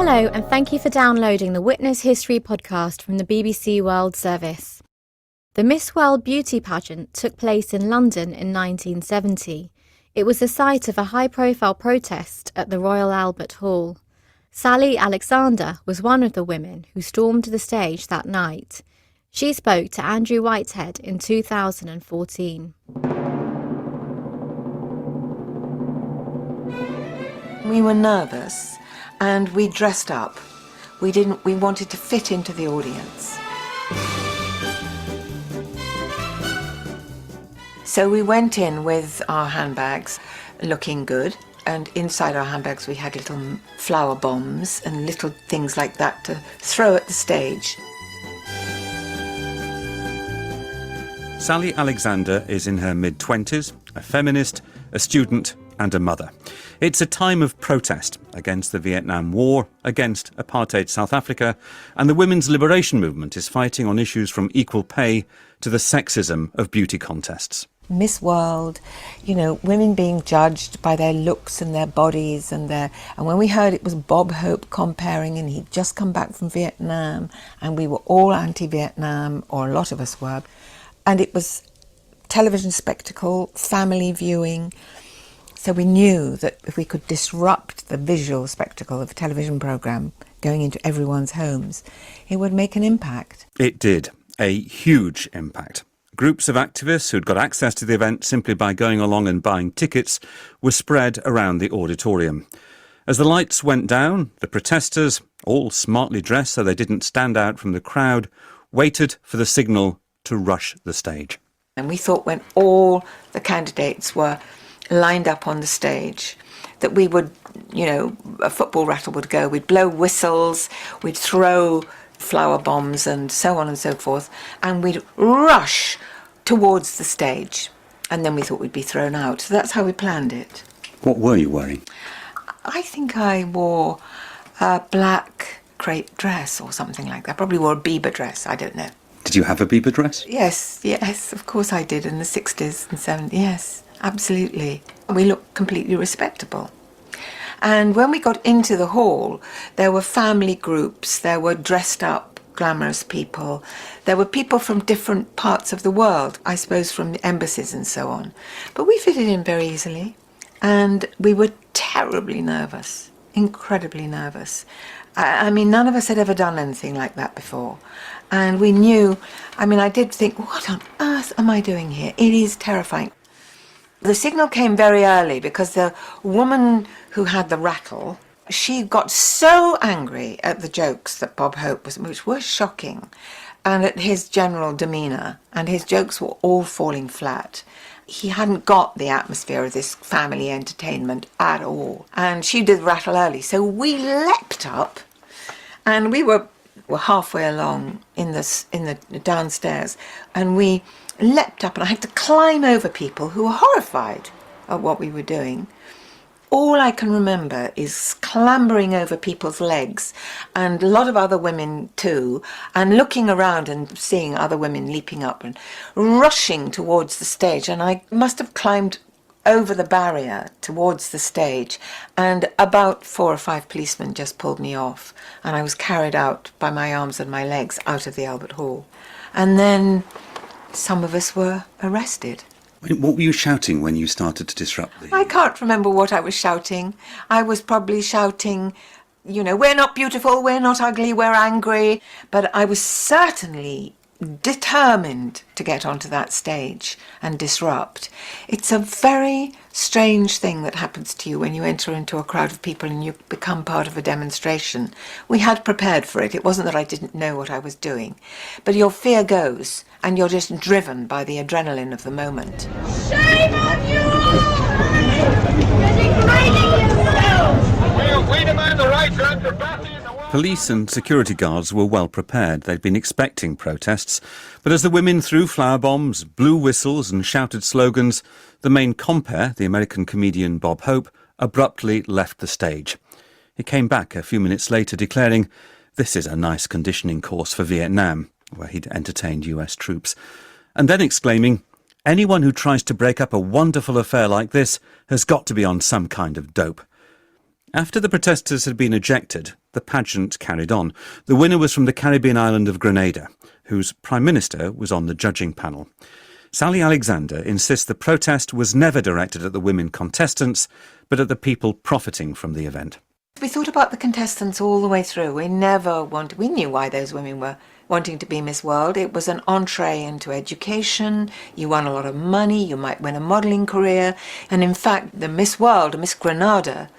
Hello, and thank you for downloading the Witness History podcast from the BBC World Service. The Miss World beauty pageant took place in London in 1970. It was the site of a high-profile protest at the Royal Albert Hall. Sally Alexander was one of the women who stormed the stage that night. She spoke to Andrew Whitehead in 2014. We were nervous and we dressed up. We wanted to fit into the audience. So we went in with our handbags looking good, and inside our handbags we had little flower bombs and little things like that to throw at the stage. Sally Alexander is in her mid-20s, a feminist, a student and a mother. It's a time of protest against the Vietnam War, against apartheid South Africa, and the women's liberation movement is fighting on issues from equal pay to the sexism of beauty contests. Miss World, women being judged by their looks and their bodies and when we heard it was Bob Hope comparing, and he'd just come back from Vietnam, and we were all anti-Vietnam, or a lot of us were, and it was television spectacle, family viewing. So we knew that if we could disrupt the visual spectacle of a television programme going into everyone's homes, it would make an impact. It did, a huge impact. Groups of activists who'd got access to the event simply by going along and buying tickets were spread around the auditorium. As the lights went down, the protesters, all smartly dressed so they didn't stand out from the crowd, waited for the signal to rush the stage. And we thought when all the candidates were lined up on the stage that we would, a football rattle would go, we'd blow whistles, we'd throw flower bombs and so on and so forth, and we'd rush towards the stage, and then we thought we'd be thrown out. So that's how we planned it. What were you wearing? I think I wore a black crepe dress or something like that. I probably wore a Bieber dress, I don't know. Did you have a Bieber dress? Yes, of course I did, in the 60s and 70s, yes, absolutely. We looked completely respectable. And when we got into the hall, there were family groups, there were dressed up, glamorous people, there were people from different parts of the world, I suppose from the embassies and so on. But we fitted in very easily, and we were terribly nervous, incredibly nervous. I mean, none of us had ever done anything like that before. And we knew, I did think, what on earth am I doing here? It is terrifying. The signal came very early because the woman who had the rattle, she got so angry at the jokes that Bob Hope was, which were shocking, and at his general demeanour, and his jokes were all falling flat. He hadn't got the atmosphere of this family entertainment at all. And she did rattle early, so we leapt up, and we were halfway along in the downstairs, and we leapt up, and I had to climb over people who were horrified at what we were doing. All I can remember is clambering over people's legs, and a lot of other women too, and looking around and seeing other women leaping up and rushing towards the stage. And I must have climbed over the barrier towards the stage, and about 4 or 5 policemen just pulled me off, and I was carried out by my arms and my legs out of the Albert Hall. And then some of us were arrested. What were you shouting when you started to disrupt I can't remember what I was shouting. I was probably shouting, we're not beautiful, we're not ugly, we're angry. But I was certainly determined to get onto that stage and disrupt. It's a very strange thing that happens to you when you enter into a crowd of people and you become part of a demonstration. We had prepared for it. It wasn't that I didn't know what I was doing. But your fear goes, and you're just driven by the adrenaline of the moment. Shame on you all! You're degrading yourselves! We demand the right to enter Bathy in the world. Police and security guards were well prepared. They'd been expecting protests. But as the women threw flower bombs, blew whistles and shouted slogans, the main compere, the American comedian Bob Hope, abruptly left the stage. He came back a few minutes later declaring, "This is a nice conditioning course for Vietnam," where he'd entertained US troops, and then exclaiming, "Anyone who tries to break up a wonderful affair like this has got to be on some kind of dope." After the protesters had been ejected, the pageant carried on. The winner was from the Caribbean island of Grenada, whose Prime Minister was on the judging panel. Sally Alexander insists the protest was never directed at the women contestants, but at the people profiting from the event. We thought about the contestants all the way through. We knew why those women were wanting to be Miss World. It was an entree into education. You won a lot of money. You might win a modelling career. And in fact, the Miss World, Miss Grenada,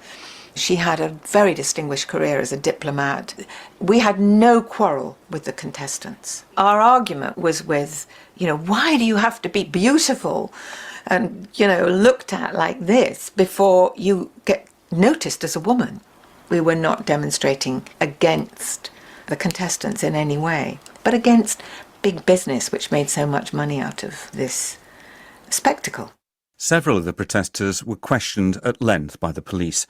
she had a very distinguished career as a diplomat. We had no quarrel with the contestants. Our argument was with, why do you have to be beautiful and, looked at like this before you get noticed as a woman? We were not demonstrating against the contestants in any way, but against big business, which made so much money out of this spectacle. Several of the protesters were questioned at length by the police.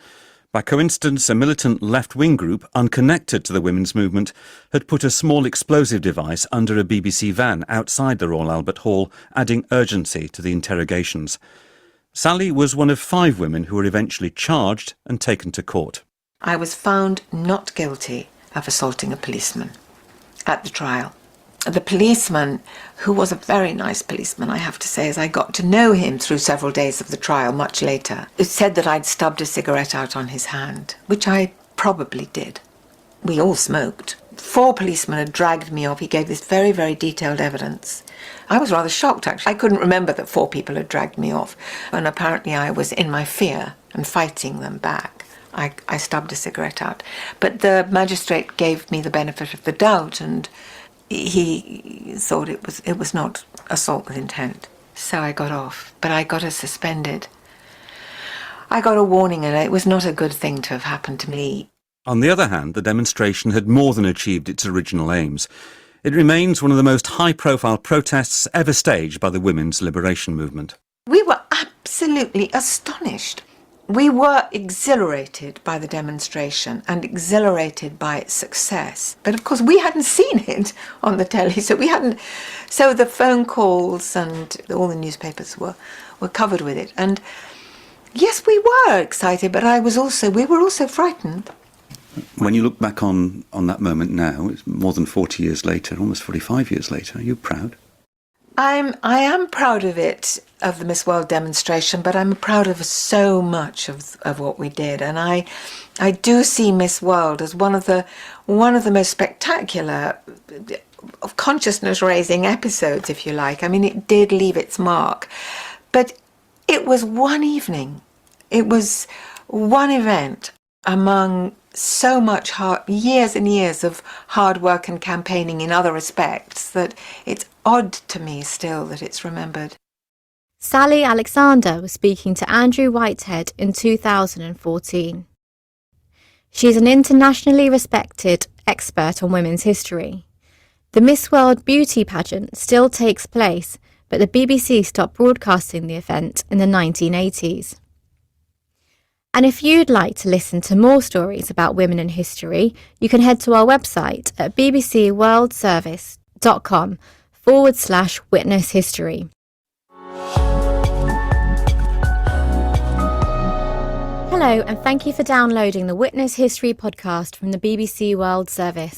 By coincidence, a militant left-wing group unconnected to the women's movement had put a small explosive device under a BBC van outside the Royal Albert Hall, adding urgency to the interrogations. Sally was one of 5 women who were eventually charged and taken to court. I was found not guilty of assaulting a policeman at the trial. The policeman, who was a very nice policeman, I have to say, as I got to know him through several days of the trial much later, it said that I'd stubbed a cigarette out on his hand, which I probably did. We all smoked. 4 policemen had dragged me off. He gave this very, very detailed evidence. I was rather shocked, actually. I couldn't remember that 4 people had dragged me off. And apparently I was in my fear and fighting them back. I stubbed a cigarette out. But the magistrate gave me the benefit of the doubt, and he thought it was not assault with intent. So I got off, but I got her suspended. I got a warning, and it was not a good thing to have happened to me. On the other hand, the demonstration had more than achieved its original aims. It remains one of the most high-profile protests ever staged by the women's liberation movement. We were absolutely astonished. We were exhilarated by the demonstration and exhilarated by its success. But of course we hadn't seen it on the telly, so the phone calls and all the newspapers were covered with it. And yes, we were excited, but we were also frightened. When you look back on that moment now, it's more than 40 years later, almost 45 years later, are you proud? I am proud of it, of the Miss World demonstration, but I'm proud of so much of what we did. And I do see Miss World as one of the most spectacular of consciousness-raising episodes, if you like. I mean, it did leave its mark. But it was one evening. It was one event among so much years and years of hard work and campaigning in other respects that it's odd to me still that it's remembered. Sally Alexander was speaking to Andrew Whitehead in 2014. She's an internationally respected expert on women's history. The Miss World beauty pageant still takes place, but the BBC stopped broadcasting the event in the 1980s. And if you'd like to listen to more stories about women in history, you can head to our website at bbcworldservice.com/witness history. Hello, and thank you for downloading the Witness History podcast from the BBC World Service.